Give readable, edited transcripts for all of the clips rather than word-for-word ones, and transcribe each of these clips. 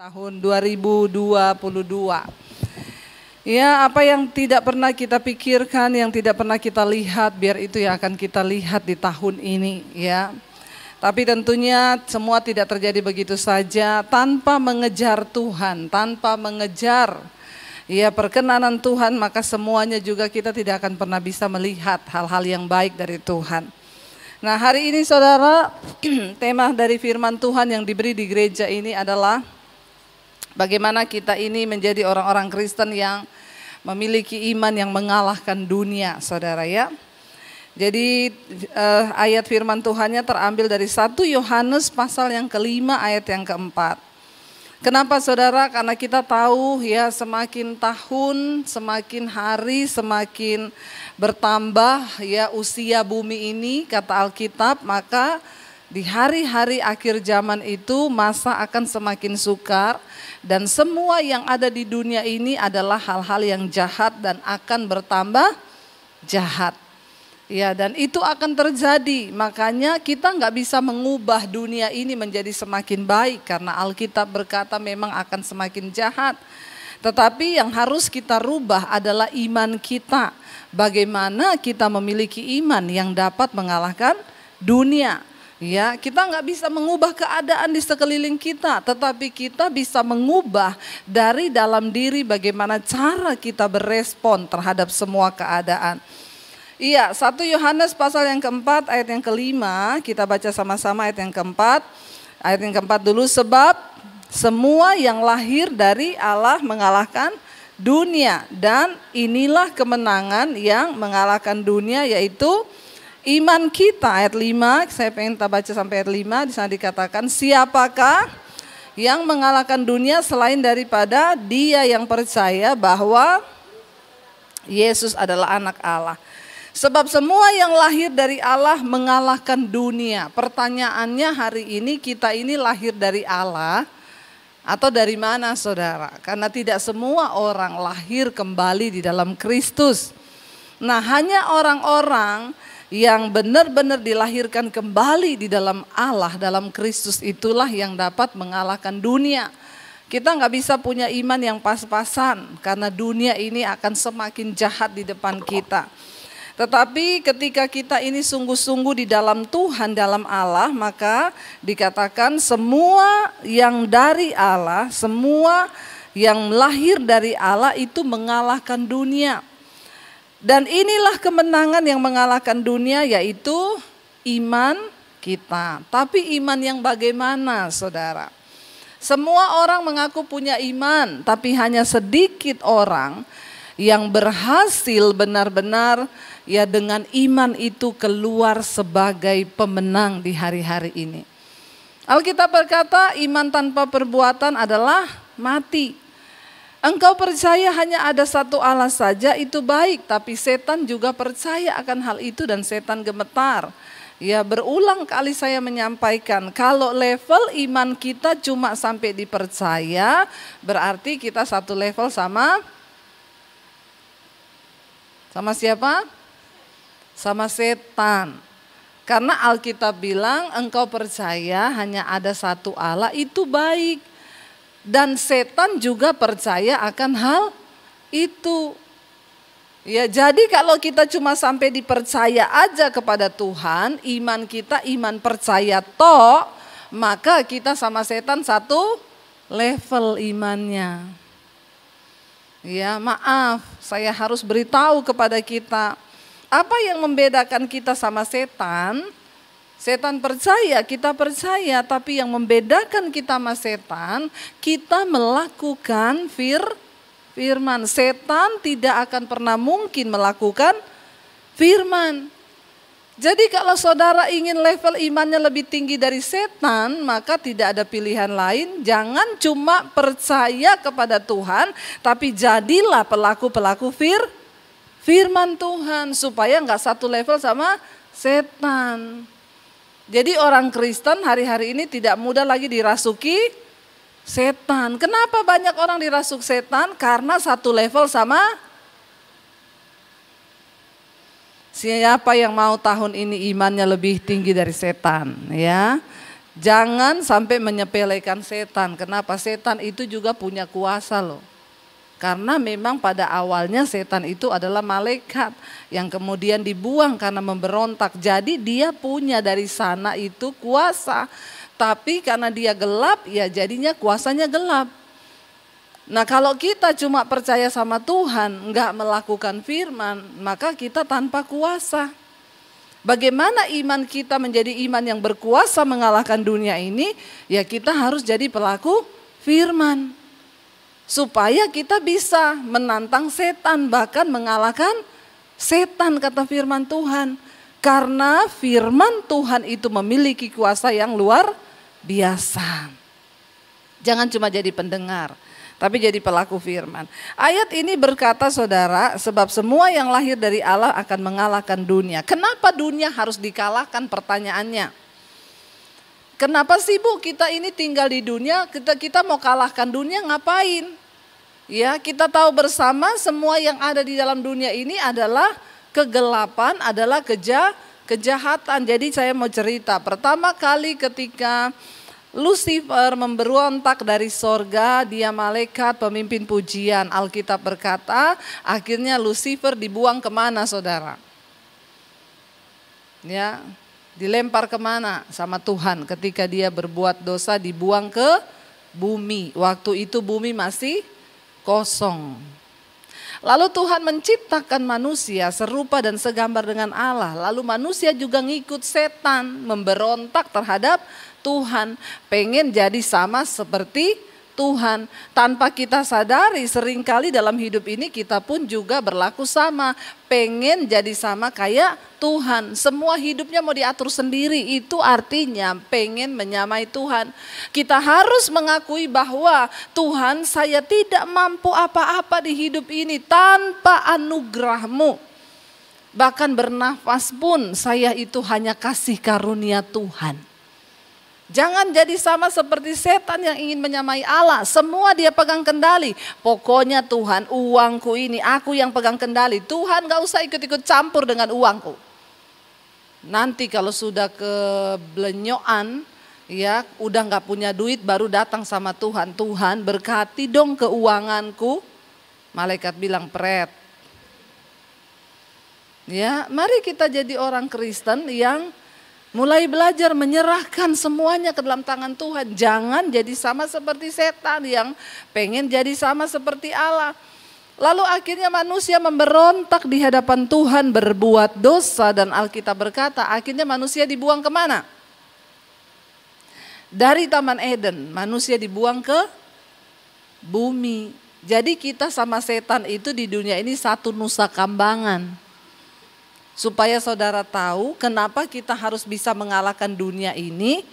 Tahun 2022. Ya, apa yang tidak pernah kita pikirkan, yang tidak pernah kita lihat, biar itu yang akan kita lihat di tahun ini, ya. Tapi tentunya semua tidak terjadi begitu saja tanpa mengejar Tuhan, tanpa mengejar ya perkenanan Tuhan, maka semuanya juga kita tidak akan pernah bisa melihat hal-hal yang baik dari Tuhan. Nah, hari ini saudara, tema dari firman Tuhan yang diberi di gereja ini adalah bagaimana kita ini menjadi orang-orang Kristen yang memiliki iman yang mengalahkan dunia, saudara ya. Jadi ayat firman Tuhannya terambil dari 1 Yohanes pasal yang kelima ayat yang keempat. Kenapa saudara? Karena kita tahu ya semakin tahun, semakin hari, semakin bertambah ya usia bumi ini kata Alkitab, maka di hari-hari akhir zaman itu masa akan semakin sukar dan semua yang ada di dunia ini adalah hal-hal yang jahat dan akan bertambah jahat. Ya, dan itu akan terjadi, makanya kita nggak bisa mengubah dunia ini menjadi semakin baik karena Alkitab berkata memang akan semakin jahat. Tetapi yang harus kita rubah adalah iman kita. Bagaimana kita memiliki iman yang dapat mengalahkan dunia. Ya, kita nggak bisa mengubah keadaan di sekeliling kita, tetapi kita bisa mengubah dari dalam diri bagaimana cara kita berespon terhadap semua keadaan. Iya, 1 Yohanes pasal yang keempat ayat yang kelima, kita baca sama-sama ayat yang keempat. Ayat yang keempat dulu, sebab semua yang lahir dari Allah mengalahkan dunia dan inilah kemenangan yang mengalahkan dunia yaitu iman kita. Ayat 5, saya pengen kita baca sampai ayat 5, di sana dikatakan siapakah yang mengalahkan dunia selain daripada dia yang percaya bahwa Yesus adalah anak Allah. Sebab semua yang lahir dari Allah mengalahkan dunia. Pertanyaannya hari ini, kita ini lahir dari Allah atau dari mana saudara? Karena tidak semua orang lahir kembali di dalam Kristus. Nah, hanya orang-orang yang benar-benar dilahirkan kembali di dalam Allah, dalam Kristus itulah yang dapat mengalahkan dunia. Kita nggak bisa punya iman yang pas-pasan karena dunia ini akan semakin jahat di depan kita. Tetapi ketika kita ini sungguh-sungguh di dalam Tuhan, dalam Allah, maka dikatakan semua yang dari Allah, semua yang lahir dari Allah itu mengalahkan dunia. Dan inilah kemenangan yang mengalahkan dunia yaitu iman kita. Tapi iman yang bagaimana saudara? Semua orang mengaku punya iman, tapi hanya sedikit orang yang berhasil benar-benar ya dengan iman itu keluar sebagai pemenang di hari-hari ini. Alkitab berkata iman tanpa perbuatan adalah mati. Engkau percaya hanya ada satu Allah saja itu baik, tapi setan juga percaya akan hal itu dan setan gemetar. Ya, berulang kali saya menyampaikan kalau level iman kita cuma sampai dipercaya, berarti kita satu level sama siapa? Sama setan. Karena Alkitab bilang engkau percaya hanya ada satu Allah itu baik. Dan setan juga percaya akan hal itu. Ya, jadi kalau kita cuma sampai dipercaya aja kepada Tuhan, iman kita iman percaya toh, maka kita sama setan satu level imannya. Ya, maaf, saya harus beritahu kepada kita, apa yang membedakan kita sama setan? Setan percaya, kita percaya, tapi yang membedakan kita sama setan, kita melakukan firman. Setan tidak akan pernah mungkin melakukan firman. Jadi kalau saudara ingin level imannya lebih tinggi dari setan, maka tidak ada pilihan lain. Jangan cuma percaya kepada Tuhan, tapi jadilah pelaku-pelaku firman Tuhan. Supaya nggak satu level sama setan. Jadi orang Kristen hari-hari ini tidak mudah lagi dirasuki setan. Kenapa banyak orang dirasuk setan? Karena satu level sama. Siapa yang mau tahun ini imannya lebih tinggi dari setan ya? Jangan sampai menyepelekan setan. Kenapa? Setan itu juga punya kuasa loh. Karena memang pada awalnya setan itu adalah malaikat yang kemudian dibuang karena memberontak. Jadi dia punya dari sana itu kuasa. Tapi karena dia gelap, ya jadinya kuasanya gelap. Nah kalau kita cuma percaya sama Tuhan, enggak melakukan firman, maka kita tanpa kuasa. Bagaimana iman kita menjadi iman yang berkuasa mengalahkan dunia ini? Ya kita harus jadi pelaku firman. Supaya kita bisa menantang setan, bahkan mengalahkan setan, kata firman Tuhan. Karena firman Tuhan itu memiliki kuasa yang luar biasa. Jangan cuma jadi pendengar, tapi jadi pelaku firman. Ayat ini berkata saudara, sebab semua yang lahir dari Allah akan mengalahkan dunia. Kenapa dunia harus dikalahkan, pertanyaannya? Kenapa sih Bu kita ini tinggal di dunia, kita mau kalahkan dunia ngapain? Ya kita tahu bersama semua yang ada di dalam dunia ini adalah kegelapan, adalah kejahatan. Jadi saya mau cerita, pertama kali ketika Lucifer memberontak dari sorga, dia malaikat pemimpin pujian. Alkitab berkata akhirnya Lucifer dibuang kemana saudara? Ya, dilempar kemana? Sama Tuhan. Ketika dia berbuat dosa dibuang ke bumi. Waktu itu bumi masih kosong. Lalu Tuhan menciptakan manusia serupa dan segambar dengan Allah. Lalu manusia juga ngikut setan, memberontak terhadap Tuhan, pengen jadi sama seperti Tuhan. Tanpa kita sadari seringkali dalam hidup ini kita pun juga berlaku sama. Pengen jadi sama kayak Tuhan. Semua hidupnya mau diatur sendiri, itu artinya pengen menyamai Tuhan. Kita harus mengakui bahwa Tuhan, saya tidak mampu apa-apa di hidup ini tanpa anugerah-Mu. Bahkan bernafas pun saya itu hanya kasih karunia Tuhan. Jangan jadi sama seperti setan yang ingin menyamai Allah. Semua dia pegang kendali. Pokoknya Tuhan, uangku ini aku yang pegang kendali. Tuhan gak usah ikut-ikut campur dengan uangku. Nanti kalau sudah keblenyoan, ya udah gak punya duit, baru datang sama Tuhan. Tuhan berkati dong keuanganku. Malaikat bilang pret. Ya, mari kita jadi orang Kristen yang mulai belajar menyerahkan semuanya ke dalam tangan Tuhan. Jangan jadi sama seperti setan yang pengen jadi sama seperti Allah. Lalu akhirnya manusia memberontak di hadapan Tuhan, berbuat dosa, dan Alkitab berkata akhirnya manusia dibuang kemana? Dari Taman Eden manusia dibuang ke bumi. Jadi kita sama setan itu di dunia ini satu nusa kambangan. Supaya saudara tahu kenapa kita harus bisa mengalahkan dunia ini.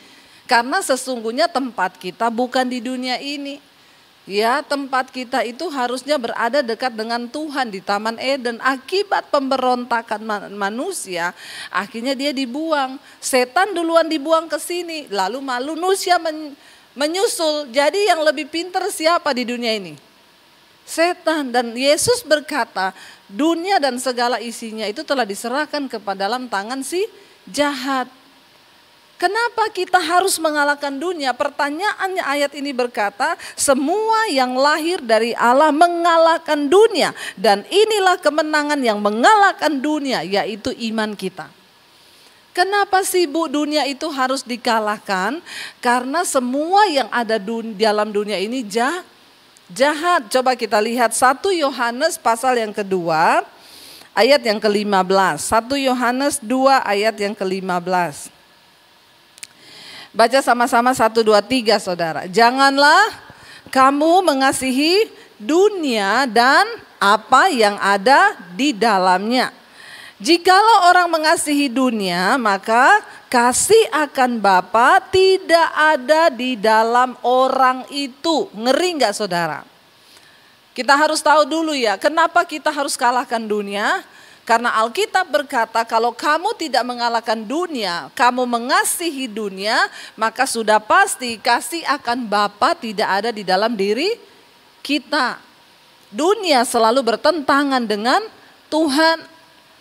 Karena sesungguhnya tempat kita bukan di dunia ini. Ya, tempat kita itu harusnya berada dekat dengan Tuhan di Taman Eden. Akibat pemberontakan manusia, akhirnya dia dibuang. Setan duluan dibuang ke sini, lalu manusia menyusul. Jadi yang lebih pintar siapa di dunia ini? Setan. Dan Yesus berkata, dunia dan segala isinya itu telah diserahkan kepada dalam tangan si jahat. Kenapa kita harus mengalahkan dunia? Pertanyaannya ayat ini berkata, semua yang lahir dari Allah mengalahkan dunia. Dan inilah kemenangan yang mengalahkan dunia, yaitu iman kita. Kenapa sih Bu dunia itu harus dikalahkan? Karena semua yang ada dalam dunia ini jahat. Coba kita lihat 1 Yohanes pasal yang kedua ayat yang ke-15. 1 Yohanes 2 ayat yang ke-15. Baca sama-sama 1, 2, 3 saudara. Janganlah kamu mengasihi dunia dan apa yang ada di dalamnya. Jikalau orang mengasihi dunia, maka kasih akan Bapa tidak ada di dalam orang itu. Ngeri gak saudara? Kita harus tahu dulu ya, kenapa kita harus kalahkan dunia? Karena Alkitab berkata kalau kamu tidak mengalahkan dunia, kamu mengasihi dunia, maka sudah pasti kasih akan Bapa tidak ada di dalam diri kita. Dunia selalu bertentangan dengan Tuhan.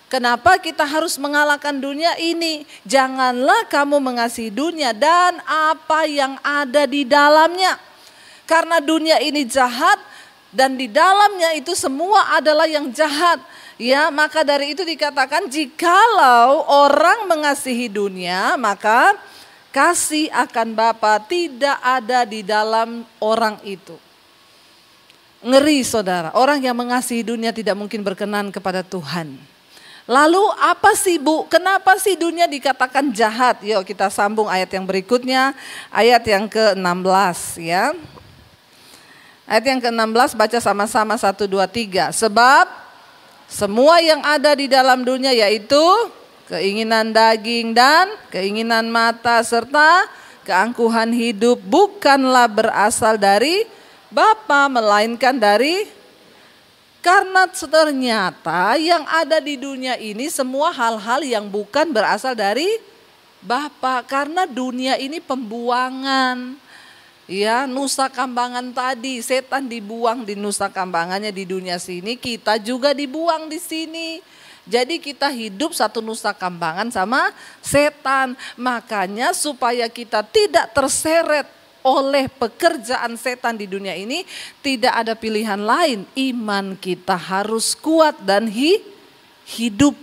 Kenapa kita harus mengalahkan dunia ini? Janganlah kamu mengasihi dunia dan apa yang ada di dalamnya. Karena dunia ini jahat dan di dalamnya itu semua adalah yang jahat. Ya, maka dari itu dikatakan jikalau orang mengasihi dunia, maka kasih akan Bapa tidak ada di dalam orang itu. Ngeri saudara, orang yang mengasihi dunia tidak mungkin berkenan kepada Tuhan. Lalu apa sih Bu? Kenapa sih dunia dikatakan jahat? Yuk kita sambung ayat yang berikutnya, ayat yang ke-16 ya. Ayat yang ke-16 baca sama-sama 1, 2, 3. Sebab semua yang ada di dalam dunia yaitu keinginan daging dan keinginan mata serta keangkuhan hidup bukanlah berasal dari Bapa melainkan dari. Karena ternyata yang ada di dunia ini semua hal-hal yang bukan berasal dari Bapa. Karena dunia ini pembuangan. Ya, nusa kambangan tadi, setan dibuang di nusa kambangannya di dunia sini, kita juga dibuang di sini. Jadi kita hidup satu nusa kambangan sama setan. Makanya supaya kita tidak terseret oleh pekerjaan setan di dunia ini, tidak ada pilihan lain. Iman kita harus kuat dan hidup.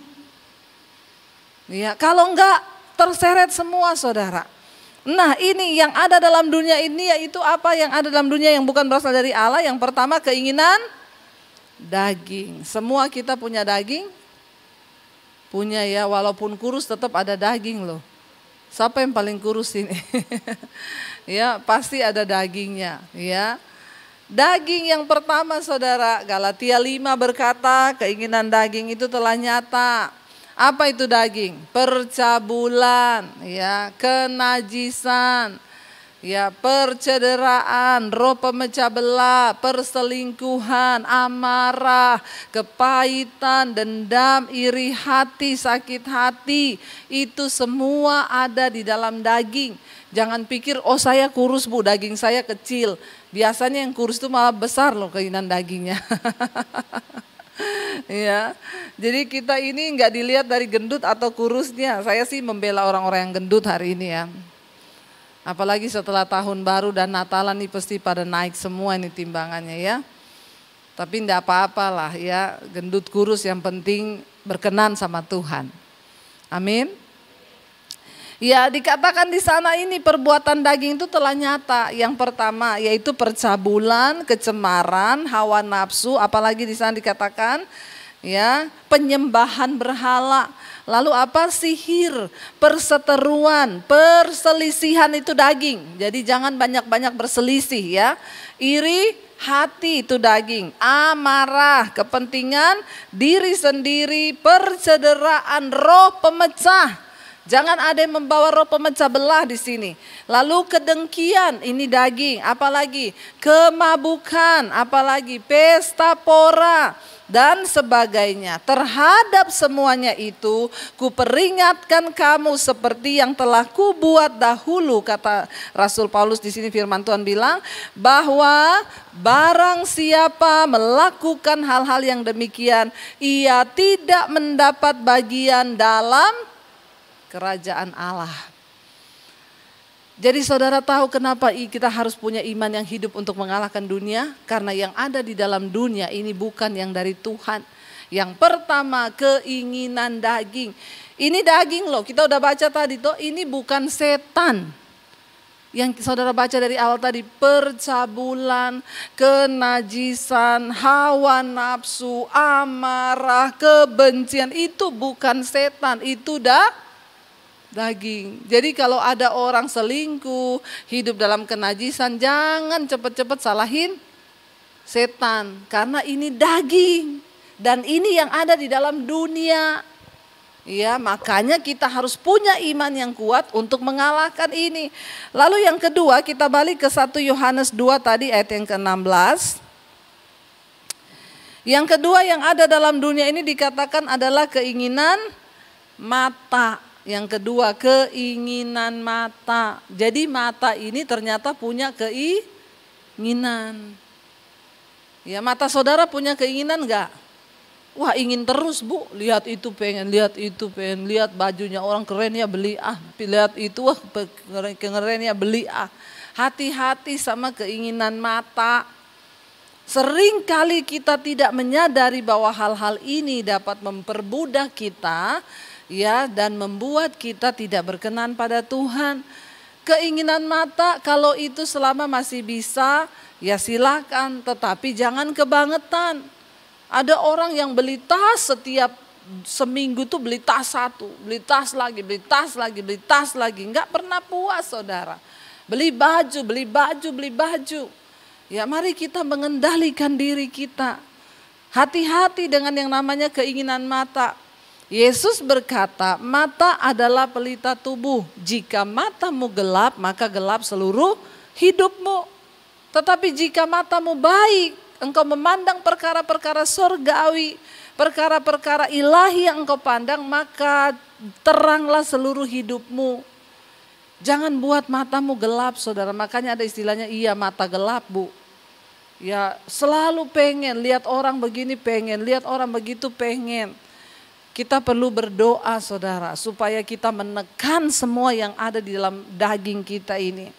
Ya, kalau enggak terseret semua saudara. Nah ini yang ada dalam dunia ini yaitu apa yang ada dalam dunia yang bukan berasal dari Allah. Yang pertama keinginan daging. Semua kita punya daging. Punya ya, walaupun kurus tetap ada daging loh. Siapa yang paling kurus ini? Ya, pasti ada dagingnya, ya. Daging yang pertama saudara, Galatia 5 berkata, keinginan daging itu telah nyata. Apa itu daging? Percabulan, ya, kenajisan, ya, percederaan, roh pemecah belah, perselingkuhan, amarah, kepahitan, dendam, iri hati, sakit hati, itu semua ada di dalam daging. Jangan pikir, oh saya kurus Bu, daging saya kecil. Biasanya yang kurus itu malah besar loh keinginan dagingnya. Ya, jadi kita ini nggak dilihat dari gendut atau kurusnya. Saya sih membela orang-orang yang gendut hari ini ya. Apalagi setelah tahun baru dan Natalan nih pasti pada naik semua ini timbangannya ya. Tapi enggak apa-apalah ya, gendut kurus yang penting berkenan sama Tuhan. Amin. Ya, dikatakan di sana ini perbuatan daging itu telah nyata. Yang pertama yaitu percabulan, kecemaran, hawa nafsu, apalagi di sana dikatakan ya, penyembahan berhala. Lalu apa? Sihir, perseteruan, perselisihan itu daging. Jadi jangan banyak-banyak berselisih ya. Iri hati itu daging, amarah, kepentingan diri sendiri, percederaan, roh pemecah. Jangan ada yang membawa roh pemecah belah di sini. Lalu kedengkian, ini daging, apalagi kemabukan, apalagi pesta pora dan sebagainya. Terhadap semuanya itu, kuperingatkan kamu seperti yang telah kubuat dahulu, kata Rasul Paulus di sini. Firman Tuhan bilang bahwa barang siapa melakukan hal-hal yang demikian, ia tidak mendapat bagian dalam kerajaan Allah. Jadi saudara tahu kenapa kita harus punya iman yang hidup untuk mengalahkan dunia? Karena yang ada di dalam dunia ini bukan yang dari Tuhan. Yang pertama keinginan daging. Ini daging loh, kita udah baca tadi tuh, ini bukan setan. Yang saudara baca dari awal tadi, percabulan, kenajisan, hawa nafsu, amarah, kebencian, itu bukan setan, itu daging. Jadi kalau ada orang selingkuh, hidup dalam kenajisan, jangan cepat-cepat salahin setan. Karena ini daging. Dan ini yang ada di dalam dunia. Ya, makanya kita harus punya iman yang kuat untuk mengalahkan ini. Lalu yang kedua, kita balik ke 1 Yohanes 2 tadi ayat yang ke-16. Yang kedua yang ada dalam dunia ini dikatakan adalah keinginan mata. Yang kedua keinginan mata. Jadi mata ini ternyata punya keinginan. Ya, mata saudara punya keinginan enggak? Wah ingin terus Bu, lihat itu pengen, lihat bajunya orang keren ya beli lihat itu wah keren ya beli Hati-hati sama keinginan mata. Sering kali kita tidak menyadari bahwa hal-hal ini dapat memperbudak kita ya dan membuat kita tidak berkenan pada Tuhan. Keinginan mata kalau itu selama masih bisa ya silakan, tetapi jangan kebangetan. Ada orang yang beli tas setiap seminggu tuh beli tas satu, beli tas lagi, enggak pernah puas saudara. Beli baju. Ya mari kita mengendalikan diri kita. Hati-hati dengan yang namanya keinginan mata. Yesus berkata, mata adalah pelita tubuh. Jika matamu gelap, maka gelap seluruh hidupmu. Tetapi jika matamu baik, engkau memandang perkara-perkara surgawi, perkara-perkara ilahi yang engkau pandang, maka teranglah seluruh hidupmu. Jangan buat matamu gelap saudara, makanya ada istilahnya iya mata gelap Bu. Ya selalu pengen, lihat orang begini pengen, lihat orang begitu pengen. Kita perlu berdoa saudara, supaya kita menekan semua yang ada di dalam daging kita ini.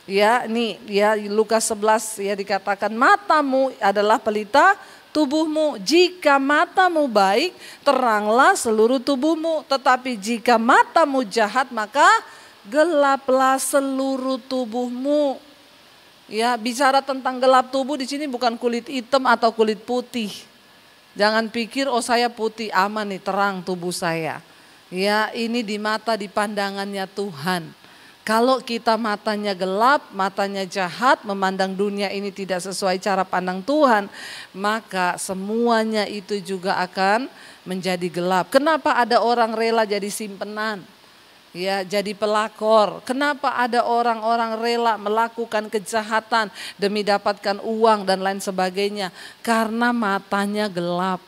Ya, ini ya Lukas 11 ya dikatakan matamu adalah pelita tubuhmu. Jika matamu baik, teranglah seluruh tubuhmu. Tetapi jika matamu jahat, maka gelaplah seluruh tubuhmu. Ya, bicara tentang gelap tubuh di sini bukan kulit hitam atau kulit putih. Jangan pikir oh saya putih aman nih, terang tubuh saya. Ya, ini di mata di pandangannya Tuhan. Kalau kita matanya gelap, matanya jahat, memandang dunia ini tidak sesuai cara pandang Tuhan, maka semuanya itu juga akan menjadi gelap. Kenapa ada orang rela jadi simpenan? Ya, jadi pelakor. Kenapa ada orang-orang rela melakukan kejahatan demi dapatkan uang dan lain sebagainya? Karena matanya gelap.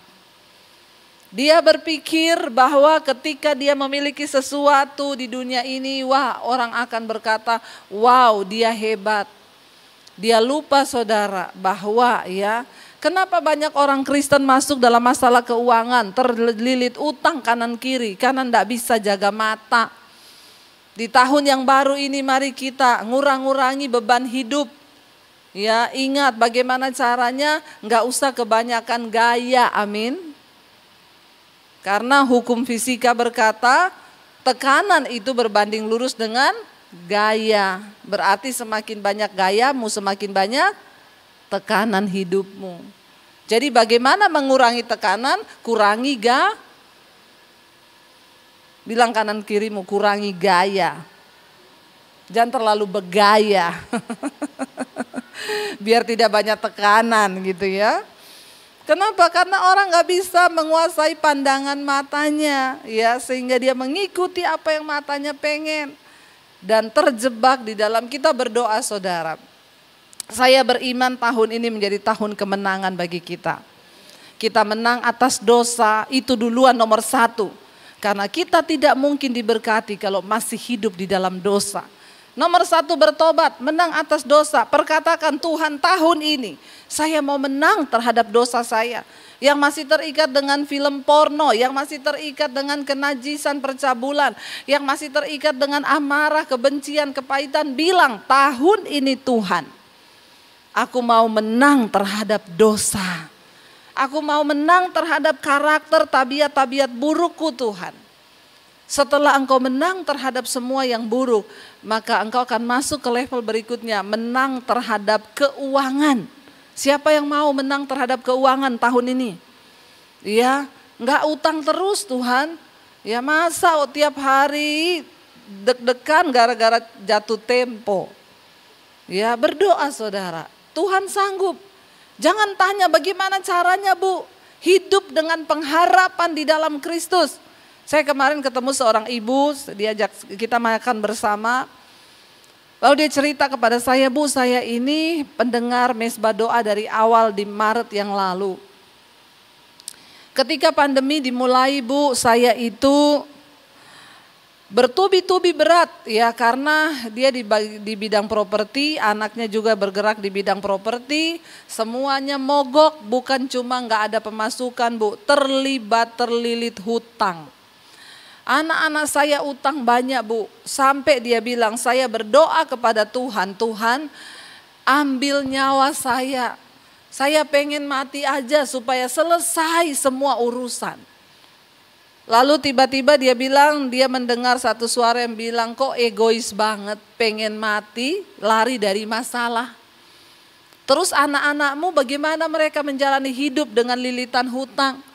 Dia berpikir bahwa ketika dia memiliki sesuatu di dunia ini, wah orang akan berkata, wow dia hebat. Dia lupa saudara bahwa ya, kenapa banyak orang Kristen masuk dalam masalah keuangan, terlilit utang kanan kiri, karena tidak bisa jaga mata. Di tahun yang baru ini mari kita ngurangi beban hidup. Ya ingat bagaimana caranya, nggak usah kebanyakan gaya, amin. Karena hukum fisika berkata tekanan itu berbanding lurus dengan gaya. Berarti semakin banyak gayamu semakin banyak tekanan hidupmu. Jadi bagaimana mengurangi tekanan? Kurangi bilang kanan kirimu kurangi gaya. Jangan terlalu bergaya. Biar tidak banyak tekanan gitu ya. Kenapa? Karena orang gak bisa menguasai pandangan matanya ya, sehingga dia mengikuti apa yang matanya pengen dan terjebak di dalam. Kita berdoa saudara. Saya beriman tahun ini menjadi tahun kemenangan bagi kita. Kita menang atas dosa itu duluan nomor 1. Karena kita tidak mungkin diberkati kalau masih hidup di dalam dosa. Nomor 1 bertobat, menang atas dosa. Perkatakan Tuhan tahun ini saya mau menang terhadap dosa saya. Yang masih terikat dengan film porno, yang masih terikat dengan kenajisan percabulan, yang masih terikat dengan amarah, kebencian, kepahitan. Bilang tahun ini Tuhan, aku mau menang terhadap dosa. Aku mau menang terhadap karakter, tabiat-tabiat burukku Tuhan. Setelah engkau menang terhadap semua yang buruk, maka engkau akan masuk ke level berikutnya, menang terhadap keuangan. Siapa yang mau menang terhadap keuangan tahun ini? Ya, enggak utang terus Tuhan. Ya masa tiap hari deg-degan gara-gara jatuh tempo. Ya berdoa saudara, Tuhan sanggup. Jangan tanya bagaimana caranya Bu, hidup dengan pengharapan di dalam Kristus. Saya kemarin ketemu seorang ibu, diajak kita makan bersama. Lalu dia cerita kepada saya, Bu saya ini pendengar mesbah doa dari awal di Maret yang lalu. Ketika pandemi dimulai Bu, saya itu bertubi-tubi berat ya, karena dia di bidang properti, anaknya juga bergerak di bidang properti, semuanya mogok, bukan cuma nggak ada pemasukan Bu, terlilit hutang. Anak-anak saya utang banyak Bu, sampai dia bilang saya berdoa kepada Tuhan, Tuhan ambil nyawa saya pengen mati aja supaya selesai semua urusan. Lalu tiba-tiba dia bilang, dia mendengar satu suara yang bilang, kok egois banget, pengen mati, lari dari masalah. Terus anak-anakmu bagaimana mereka menjalani hidup dengan lilitan hutang?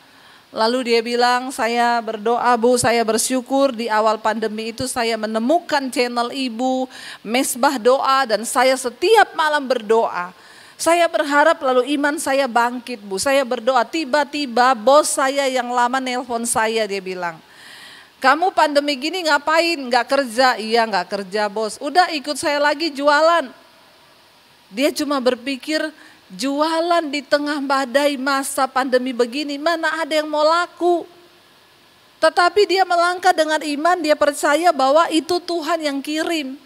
Lalu dia bilang, saya berdoa Bu, saya bersyukur di awal pandemi itu saya menemukan channel Ibu, Mesbah Doa, dan saya setiap malam berdoa. Saya berharap lalu iman saya bangkit Bu, saya berdoa, tiba-tiba bos saya yang lama nelpon saya, dia bilang, kamu pandemi gini ngapain, gak kerja? Iya gak kerja bos, udah ikut saya lagi jualan. Dia cuma berpikir, jualan di tengah badai masa pandemi begini, mana ada yang mau laku. Tetapi dia melangkah dengan iman, dia percaya bahwa itu Tuhan yang kirim.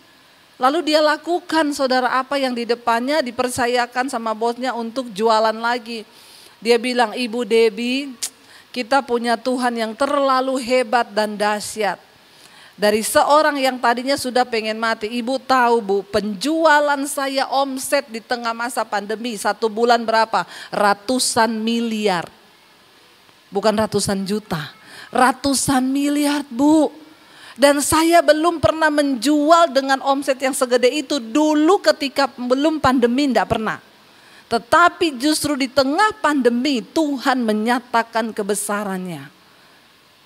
Lalu dia lakukan saudara apa yang di depannya dipercayakan sama bosnya untuk jualan lagi. Dia bilang, Ibu Debbie, kita punya Tuhan yang terlalu hebat dan dahsyat. Dari seorang yang tadinya sudah pengen mati, Ibu tahu Bu, penjualan saya omset di tengah masa pandemi 1 bulan berapa? Ratusan miliar. Bukan ratusan juta, ratusan miliar Bu. Dan saya belum pernah menjual dengan omset yang segede itu dulu ketika belum pandemi, enggak pernah. Tetapi justru di tengah pandemi Tuhan menyatakan kebesarannya.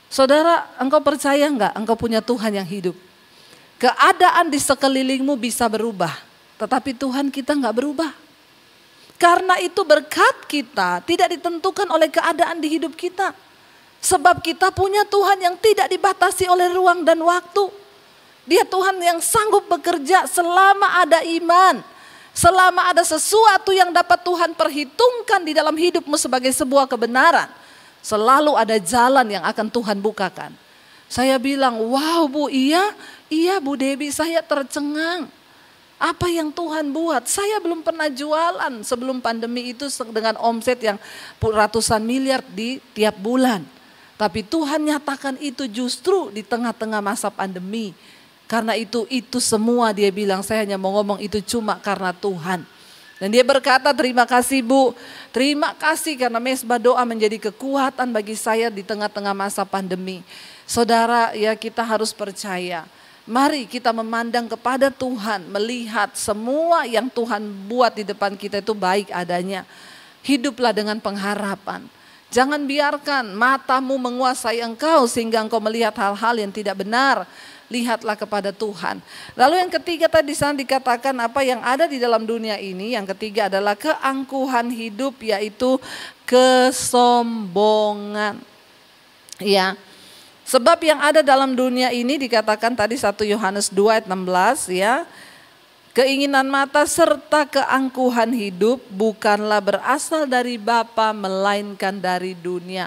Saudara, engkau percaya enggak engkau punya Tuhan yang hidup? Keadaan di sekelilingmu bisa berubah, tetapi Tuhan kita enggak berubah. Karena itu berkat kita tidak ditentukan oleh keadaan di hidup kita. Sebab kita punya Tuhan yang tidak dibatasi oleh ruang dan waktu. Dia Tuhan yang sanggup bekerja selama ada iman. Selama ada sesuatu yang dapat Tuhan perhitungkan di dalam hidupmu sebagai sebuah kebenaran. Selalu ada jalan yang akan Tuhan bukakan. Saya bilang, wow Bu, iya Bu Debbie, saya tercengang. Apa yang Tuhan buat? Saya belum pernah jualan sebelum pandemi itu dengan omset yang ratusan miliar di tiap bulan. Tapi Tuhan nyatakan itu justru di tengah-tengah masa pandemi. Karena itu semua dia bilang, saya hanya mau ngomong itu cuma karena Tuhan. Dan dia berkata, terima kasih Bu, terima kasih karena Mesbah Doa menjadi kekuatan bagi saya di tengah-tengah masa pandemi. Saudara, ya kita harus percaya. Mari kita memandang kepada Tuhan, melihat semua yang Tuhan buat di depan kita itu baik adanya. Hiduplah dengan pengharapan. Jangan biarkan matamu menguasai engkau sehingga engkau melihat hal-hal yang tidak benar. Lihatlah kepada Tuhan. Lalu yang ketiga tadi sana dikatakan apa yang ada di dalam dunia ini. Yang ketiga adalah keangkuhan hidup, yaitu kesombongan. Ya. Sebab yang ada dalam dunia ini dikatakan tadi 1 Yohanes 2 ayat 16 ya. Keinginan mata serta keangkuhan hidup bukanlah berasal dari Bapa melainkan dari dunia.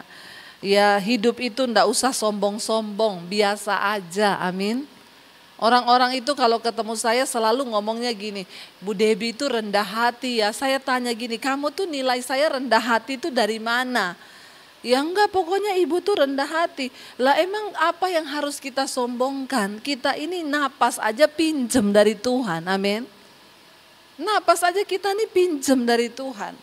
Ya, hidup itu ndak usah sombong-sombong, biasa aja, amin. Orang-orang itu kalau ketemu saya selalu ngomongnya gini, Bu Debbie itu rendah hati ya. Saya tanya gini, kamu tuh nilai saya rendah hati itu dari mana? Ya enggak, pokoknya ibu tuh rendah hati. Lah emang apa yang harus kita sombongkan? Kita ini napas aja pinjem dari Tuhan, amin. Napas aja kita ini pinjem dari Tuhan.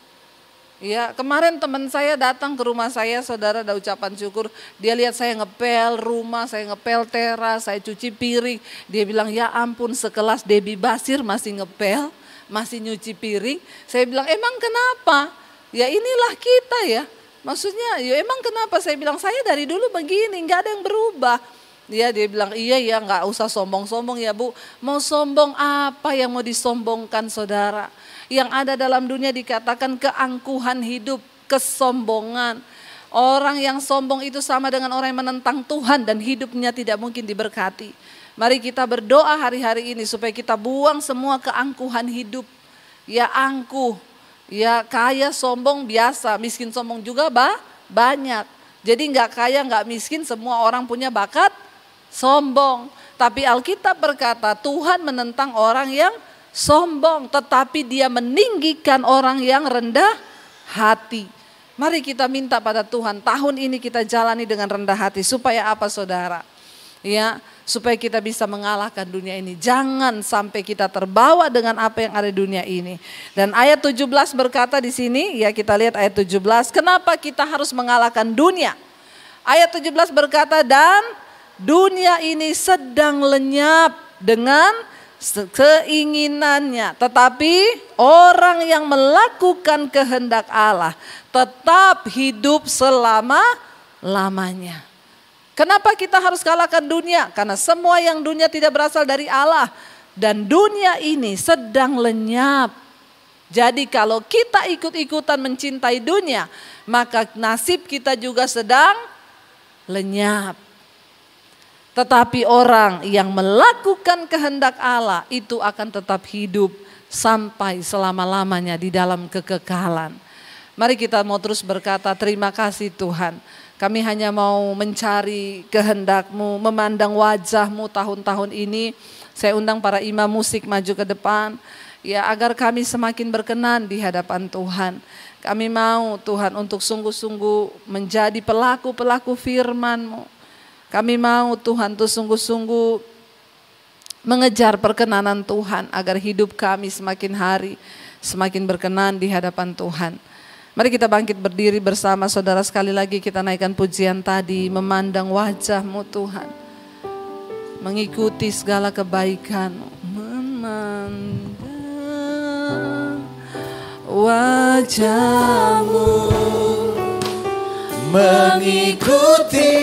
Ya, kemarin teman saya datang ke rumah saya, saudara, ada ucapan syukur. Dia lihat saya ngepel rumah, saya ngepel teras, saya cuci piring. Dia bilang, ya ampun, sekelas Debbie Basir masih ngepel, masih nyuci piring. Saya bilang, emang kenapa? Ya inilah kita ya. Maksudnya, ya emang kenapa? Saya bilang, saya dari dulu begini, nggak ada yang berubah. Dia bilang, iya ya, nggak usah sombong-sombong ya Bu. Mau sombong apa yang mau disombongkan saudara? Yang ada dalam dunia dikatakan keangkuhan hidup, kesombongan. Orang yang sombong itu sama dengan orang yang menentang Tuhan dan hidupnya tidak mungkin diberkati. Mari kita berdoa hari-hari ini supaya kita buang semua keangkuhan hidup. Ya angkuh, ya kaya sombong biasa, miskin sombong juga banyak. Jadi nggak kaya nggak miskin, semua orang punya bakat sombong. Tapi Alkitab berkata Tuhan menentang orang yang sombong, tetapi Dia meninggikan orang yang rendah hati. Mari kita minta pada Tuhan, tahun ini kita jalani dengan rendah hati. Supaya apa saudara? Ya, supaya kita bisa mengalahkan dunia ini. Jangan sampai kita terbawa dengan apa yang ada di dunia ini. Dan ayat 17 berkata di sini, ya kita lihat ayat 17. Kenapa kita harus mengalahkan dunia? Ayat 17 berkata, dan dunia ini sedang lenyap dengan keinginannya. Tetapi orang yang melakukan kehendak Allah tetap hidup selama-lamanya. Kenapa kita harus kalahkan dunia? Karena semua yang dunia tidak berasal dari Allah. Dan dunia ini sedang lenyap. Jadi kalau kita ikut-ikutan mencintai dunia, maka nasib kita juga sedang lenyap. Tetapi orang yang melakukan kehendak Allah itu akan tetap hidup sampai selama-lamanya di dalam kekekalan. Mari kita mau terus berkata, terima kasih Tuhan. Kami hanya mau mencari kehendak-Mu, memandang wajah-Mu tahun-tahun ini. Saya undang para imam musik maju ke depan, ya, agar kami semakin berkenan di hadapan Tuhan. Kami mau Tuhan untuk sungguh-sungguh menjadi pelaku-pelaku firman-Mu. Kami mau Tuhan untuk sungguh-sungguh mengejar perkenanan Tuhan agar hidup kami semakin hari semakin berkenan di hadapan Tuhan. Mari kita bangkit berdiri bersama saudara, sekali lagi kita naikkan pujian tadi, memandang wajah-Mu Tuhan, mengikuti segala kebaikan-Mu, memandang wajah-Mu, mengikuti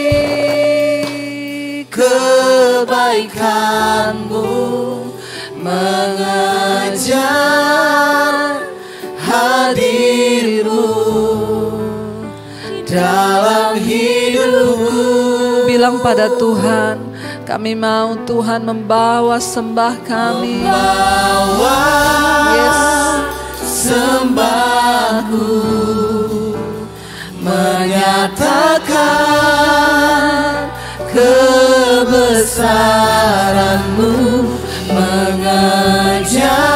kebaikan-Mu, mengejar hadir-Mu dalam hidupku. Bilang pada Tuhan, kami mau Tuhan membawa sembah kami, membawa sembahku, menyatakan kebesaran-Mu, mengejar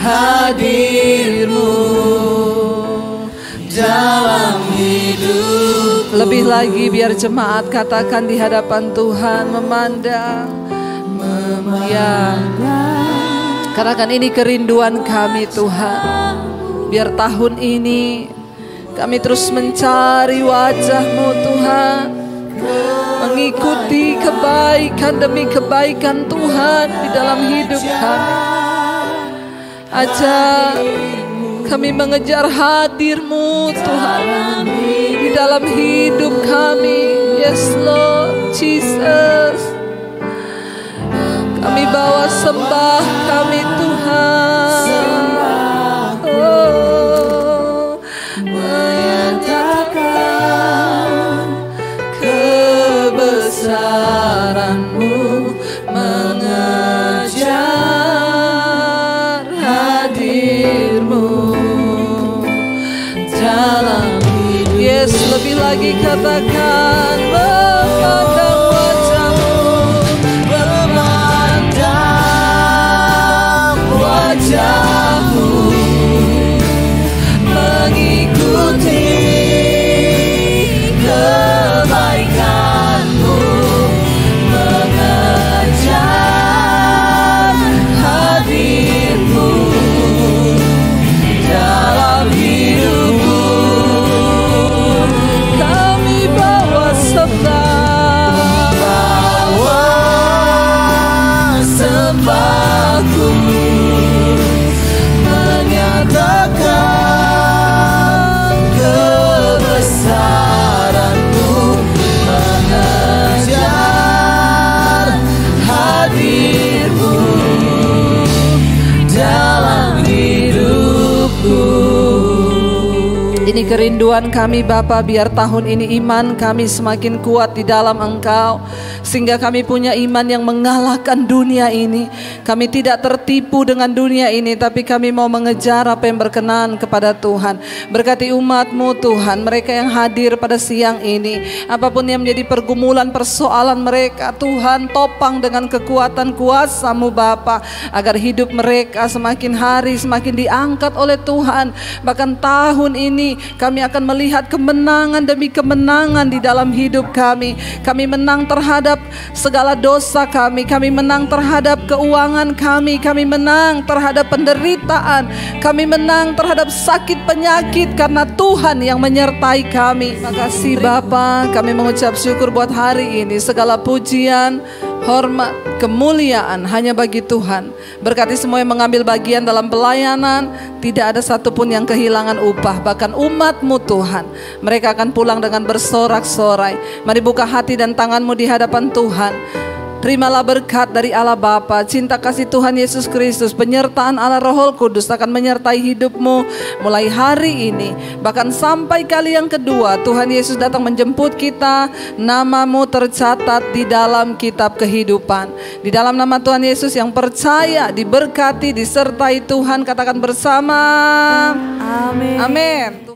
hadir-Mu dalam hidup. Lebih lagi biar jemaat katakan di hadapan Tuhan, memandang. Katakan ini kerinduan kami Tuhan. Biar tahun ini kami terus mencari wajah-Mu Tuhan, mengikuti kebaikan demi kebaikan Tuhan di dalam hidup kami. Ajar kami mengejar hadir-Mu Tuhan di dalam hidup kami. Yes Lord Jesus, kami bawa sembah kami Tuhan. Oh, menyatakan kebesaran-Mu, mengejar hadir-Mu dalam hidup. Yes, lebih lagi katakan, memandang wajah-Mu, memandang wajah-Mu, mengikuti kebaikan-Mu, mengejar hadir-Mu dalam hidupku. Kami bawa Ini kerinduan kami Bapa, biar tahun ini iman kami semakin kuat di dalam Engkau, sehingga kami punya iman yang mengalahkan dunia ini. Kami tidak tertipu dengan dunia ini, tapi kami mau mengejar apa yang berkenan kepada Tuhan. Berkati umat-Mu Tuhan, mereka yang hadir pada siang ini, apapun yang menjadi pergumulan persoalan mereka, Tuhan topang dengan kekuatan kuasa-Mu Bapa, agar hidup mereka semakin hari semakin diangkat oleh Tuhan. Bahkan tahun ini kami akan melihat kemenangan demi kemenangan di dalam hidup kami. Kami menang terhadap segala dosa kami menang terhadap keuangan kami menang terhadap penderitaan, kami menang terhadap sakit penyakit, karena Tuhan yang menyertai kami. Terima kasih Bapa, kami mengucap syukur buat hari ini. Segala pujian, hormat, kemuliaan hanya bagi Tuhan. Berkati semua yang mengambil bagian dalam pelayanan, tidak ada satupun yang kehilangan upah. Bahkan umat-Mu Tuhan, mereka akan pulang dengan bersorak-sorai. Mari buka hati dan tangan-Mu di hadapan Tuhan. Terimalah berkat dari Allah Bapa, cinta kasih Tuhan Yesus Kristus, penyertaan Allah Roh Kudus akan menyertai hidupmu mulai hari ini, bahkan sampai kali yang kedua Tuhan Yesus datang menjemput kita. Namamu tercatat di dalam kitab kehidupan. Di dalam nama Tuhan Yesus yang percaya, diberkati, disertai Tuhan, katakan bersama, amin. Amin.